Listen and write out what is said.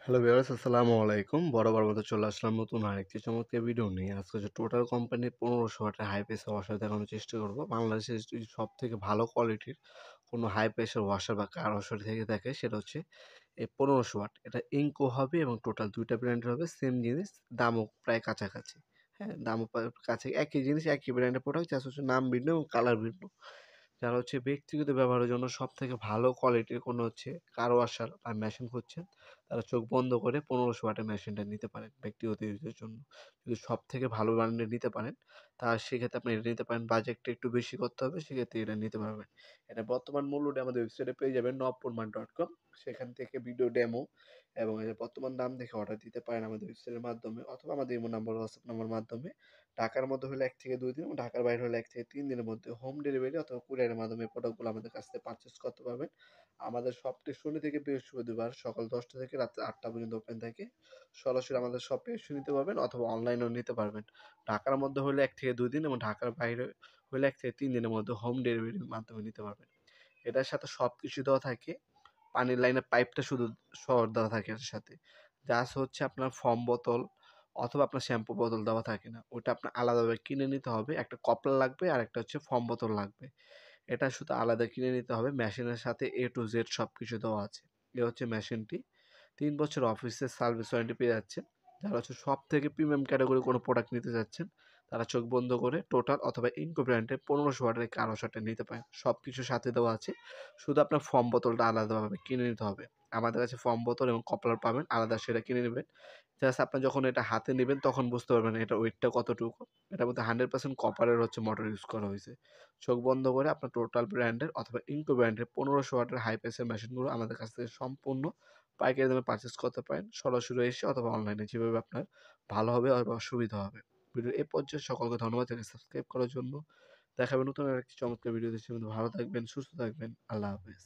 Hello viewers, আসসালামু আলাইকুম। বরাবর মতো চলে আসলাম নতুন আরেকটি চমৎকার ভিডিও নিয়ে। আজকে হচ্ছে টোটাল কোম্পানির 1500 ওয়াটের হাই প্রেশার ওয়াশার দেখানোর চেষ্টা করব। বাংলাদেশের যদি সবথেকে ভালো কোয়ালিটির কোনো হাই প্রেশার ওয়াশার বা কার ওয়াশার থেকে থাকে সেটা হচ্ছে এই 1500 ওয়াট। এটা ইনকো হবে এবং টোটাল ২ টা ব্র্যান্ডের হবে, সেম জিনিস, দামও প্রায় কাছাকাছি। হ্যাঁ, দামও প্রায় কাছে, একই জিনিস, একই ব্র্যান্ডের প্রোডাক্ট, জাস্ট হচ্ছে নাম ভিন্ন এবং কালার ভিন্ন। যারা হচ্ছে ব্যক্তিগত ব্যবহারের জন্য সবথেকে ভালো কোয়ালিটির কোনো হচ্ছে কার ওয়াশার বা মেশিন খুঁজছেন, তারা চোখ বন্ধ করে 1500 ওয়াটের মেশিনটা নিতে পারেন ব্যক্তিগত ইউজের জন্য। যদি সবথেকে ভালো ব্র্যান্ডের নিতে পারেন, তাহলে সেক্ষেত্রে আপনি এটা নিতে পারেন। বাজেটটা একটু বেশি করতে হবে, সেক্ষেত্রে এটা নিতে পারবেন। এটা বর্তমান মূল্যটা আমাদের ওয়েবসাইটে পেয়ে যাবেন nopurman.com। সেখান থেকে ভিডিও ডেমো এবং এর বর্তমান দাম দেখে অর্ডার দিতে পারেন আমাদের ওয়েবসাইটের মাধ্যমে, অথবা আমাদের ইমো নাম্বার, হোয়াটসঅ্যাপ নাম্বার মাধ্যমে। ঢাকার মধ্যে হলে 1 থেকে 2 দিন এবং ঢাকার বাইরে হলে 1 থেকে 3 দিনের মধ্যে হোম ডেলিভারি অথবা কুরিয়ারের মাধ্যমে প্রোডাক্টগুলো আমাদের কাছ থেকে পারচেজ করতে পারবেন। আমাদের শপটি শনি থেকে বৃহস্পতিবার সকাল 10টা থেকে রাত 8টা পর্যন্ত ওপেন থাকে। সরাসরি আমাদের শপে এসে নিতে পারবেন অথবা অনলাইনেও নিতে পারবেন। ঢাকার মধ্যে হলে 1 থেকে 2 দিন এবং ঢাকার বাইরে হলে 1 থেকে 3 দিনের মধ্যে হোম ডেলিভারির মাধ্যমে নিতে পারবেন। এটার সাথে সবকিছু দেওয়া থাকে। পানির লাইনের পাইপটা শুধু শর্ট দেওয়া থাকে এর সাথে। জাস্ট হচ্ছে আপনার ফোম বোতল অথবা আপনার শ্যাম্পু বোতল দেওয়া থাকে না। ওটা আপনার আলাদাভাবে কিনে নিতে হবে। একটা কপলার লাগবে আর একটা হচ্ছে ফোম বোতল লাগবে। এটা শুধু আলাদা কিনে নিতে হবে। মেশিনের সাথে A to Z সবকিছু দেওয়া আছে। এ হচ্ছে মেশিনটি। ৩ বছর অফিসের সার্ভিস ওয়ারেন্টি পেয়ে যাচ্ছেন। যারা হচ্ছে সবথেকে প্রিমিয়াম ক্যাটাগরি কোনো প্রোডাক্ট নিতে চাচ্ছেন, তারা চোখ বন্ধ করে টোটাল অথবা ইনকো ব্র্যান্ডের 1500 ওয়াটের কার ওয়াশারটা নিতে পারেন। সবকিছু সাথে দেওয়া আছে। শুধু আপনার ফোম বোতলটা আলাদাভাবে কিনে নিতে হবে। আমাদের কাছে ফোম বোতল এবং কপলার পাবেন, আলাদা সেটা কিনে নেবেন। জাস্ট আপনার যখন এটা হাতে নেবেন তখন বুঝতে পারবেন এটার ওয়েটটা কতটুকু। এটার মধ্যে 100% কপারের হচ্ছে মোটর ইউজ করা হয়েছে। চোখ বন্ধ করে আপনার টোটাল ব্র্যান্ডের অথবা ইনকো ব্র্যান্ডের 1500 ওয়াটের হাই প্রেসার মেশিনগুলো আমাদের কাছ থেকে সম্পূর্ণ পাইকারি দামে পারচেজ করতে পারেন। সরাসরি এসে অথবা অনলাইনে, যেভাবে আপনার ভালো হবে অথবা সুবিধা হবে। ভিডিও এ পর্যায়ে সকলকে ধন্যবাদ জানিয়ে সাবস্ক্রাইব করার জন্য। দেখা হবে নতুন আরেকটি চমৎকার ভিডিওতে। সে পর্যন্ত ভালো থাকবেন, সুস্থ থাকবেন। আল্লাহ হাফেজ।